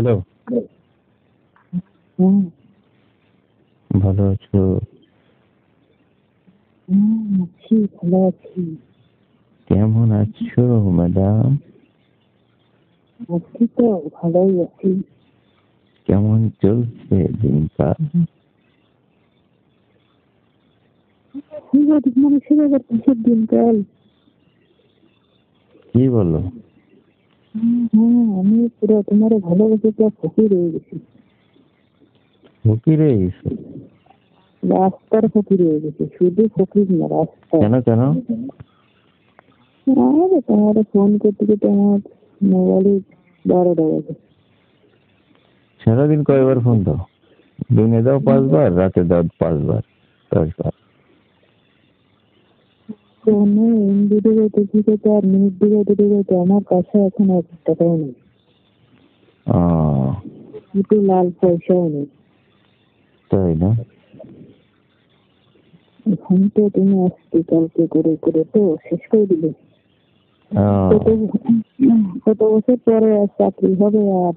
Hello, হুম, ভালো আছো? আছি, ভালো আছি। কেমন আছো ম্যাডাম? আছি তো, ভালোই আছি। কেমন চলছে দিনকাল? মানুষের আবার কিসের দিনকাল? কি বলো? আমি পুরো তোমার ভালোবেসে তো ফকির হয়ে গেছি। ফকির হয়ে গেছো? রাস্তার ফকির হয়ে গেছি, শুধু ফকির না, রাস্তা। কেন কেন? আরে তোমার ফোন করতে করতে আমার মোবাইলে 12টা বাজে। সারাদিন কয়বার ফোন দাও? দিনে দাও 5 বার, রাতে দাও 5 বার, 10 বার। ফোনে এমবি ঢুকাইতে ঢুকাইতে আর মিনিট ঢুকাইতে ঢুকাইতে আমার কাছে এখন 1 টাকাও নেই, আহ, একটু লাল পয়সাও নেই। তাই না? এখন তো তুমি আজকে কালকে করে করে তো শেষ করে দিলে। আহ, কত বছর পরে আর চাকরি হবে, আর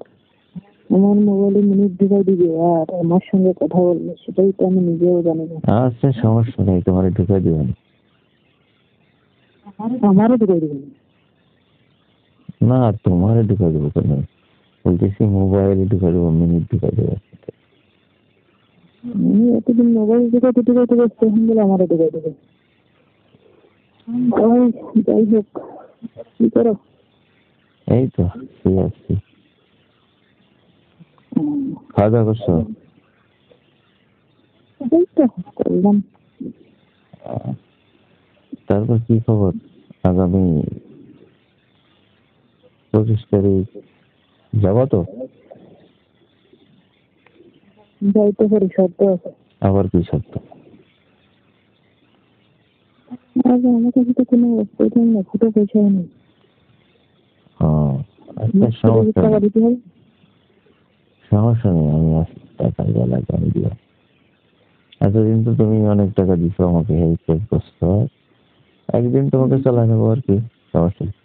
আমার মোবাইলে মিনিট ঢুকাই দিবে আর আমার সঙ্গে কথা বলবে, সেটাই তো আমি নিজেও জানি না। আচ্ছা, সমস্যা নেই, তোমার ঢুকে দিবেন। আমারও ঢুকাই দিবে না। না, তোমার ঢুকে দেবো কেন? বলতেছি মোবাইলে ঢুকে দেবো, মিনিট ঢুকে দেবো। আমি এতদিন মোবাইল ঢুকাইতে ঢুকাইতে ব্যস্ত হয়ে গেলে আমারও ঢুকাই দেবে। যাই হোক, কি করো? এই তো ঠিক আছে। খাওয়া দাওয়া করছো? এই তো করলাম। তারপর কি খবর? আগামী 25 তারিখ যাবা তো? যাইতে পারি, শর্ত আছে। আবার কি সত্য? আর আমার কাছে তো কোনো প্রয়োজন নেই, ফুটো পয়সাও নেই। আচ্ছা, সমস্যা টাকা নেই, দিতে হবে। সমস্যা নেই, আমি টাকা লাগে আমি দিব। এতদিন তো তুমি অনেক টাকা দিছো আমাকে, হেল্প করছো। একদিন তোমাকে চালাই নেবো আর কি, সমস্যা নেই।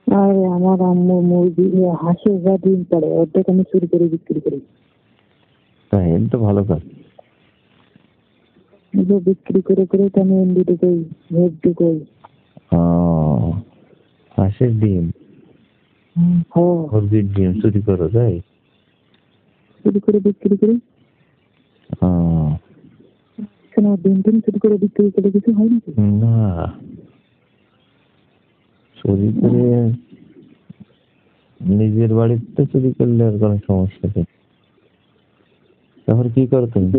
আর আমার আম্মু মুরগি হাঁসের যা ডিম পড়ে অর্ধেক আমি চুরি করে বিক্রি করি। তাই এই তো ভালো কাজ। বিক্রি করে করে তো আমি এমবি ঢুকাই, ভেজ ঢুকাই। হাঁসের ডিম, হ্যাঁ, মুরগির ডিম চুরি করো, তাই? চুরি করে বিক্রি করি। আহ, কেন ডিম টিম চুরি করে বিক্রি করে কিছু হয় নাকি? না, চুরি করে নিজের বাড়িতে চুরি করলে আর কোনো সমস্যা নেই। তারপর কি করো তুমি?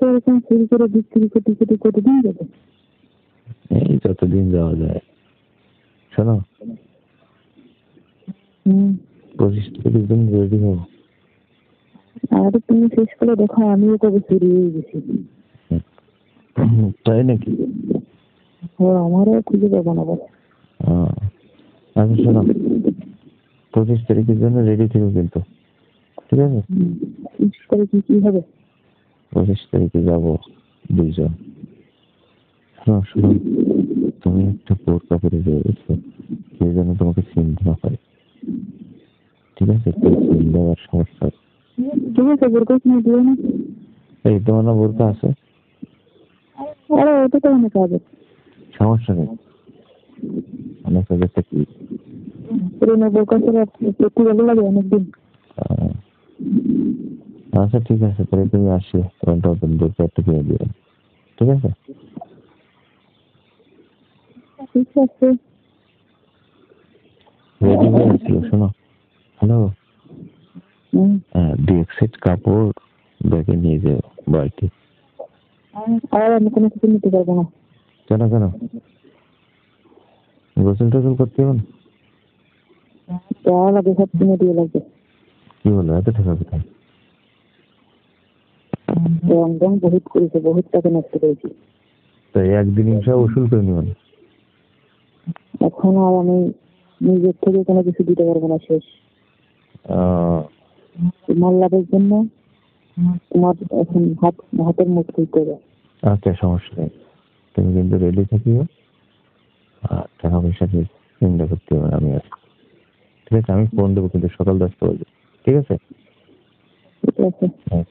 এরকম চুরি করে বিক্রি করতে করতে কতদিন যাবে? এই যতদিন যাওয়া যায়। শোনো, 25 তারিখ দিন রেডি হবো। আর তুমি শেষ করে দেখো, আমিও কবে চুরি হয়ে গেছি। তাই নাকি? আমারও খুঁজে পাবো না বলে। আচ্ছা শোনো, 25 তারিখের জন্য রেডি থেকো কিন্তু, ঠিক আছে? শেষ করে কি হবে? 25 তারিখে যাবো দুইজন। শোনো শোনো, তুমি একটা বোরকা পরে রয়েছো, সে যেন তোমাকে চিনতে না পারে, ঠিক আছে? কেউ চিনলে আবার সমস্যা হবে। ঠিক আছে, বোরকা কিনে দিও না। এই তোমার না বোরকা আছে? আরে ওটা তো অনেক আগে। সমস্যা নেই, অনেক আগে থেকে। পুরোনো বোরকা ছাড়া একটু ভালো লাগে অনেকদিন। আচ্ছা ঠিক আছে, তাহলে তুমি আসলে তোমার নতুন বোরকা একটা কিনে দিবে, ঠিক আছে? ঠিক আছে। রেডি হয়ে আসলো। শোনো, হ্যালো, হুম। 2 সেট কাপড় ব্যাগে নিয়ে যাও বাড়িতে। আর আমি কোনো কিছু নিতে পারবো না। কেন কেন? গোসল টোসল করতে হবে না? যা লাগে সব কিনে দিয়ে লাগবে। কি বলো, এত টাকা কোথায়? রং রং বহুত করেছে, বহুত টাকা নষ্ট করেছি। তাই একদিন সব উসুল করে নিবেন? এখন আর আমি নিজের থেকে কোনো কিছু দিতে পারবো না, শেষ। তোমার লাভের জন্য তোমার এখন হাতের মুখ খুলতে হবে। আচ্ছা, সমস্যা নেই, তুমি কিন্তু রেডি থাকিও। টাকা পয়সা চিন্তা করতে হবে না, আমি আছি, ঠিক আছে, আমি ফোন দেবো কিন্তু সকাল 10টা বাজে। ঠিক আছে? ঠিক আছে। হ্যাঁ।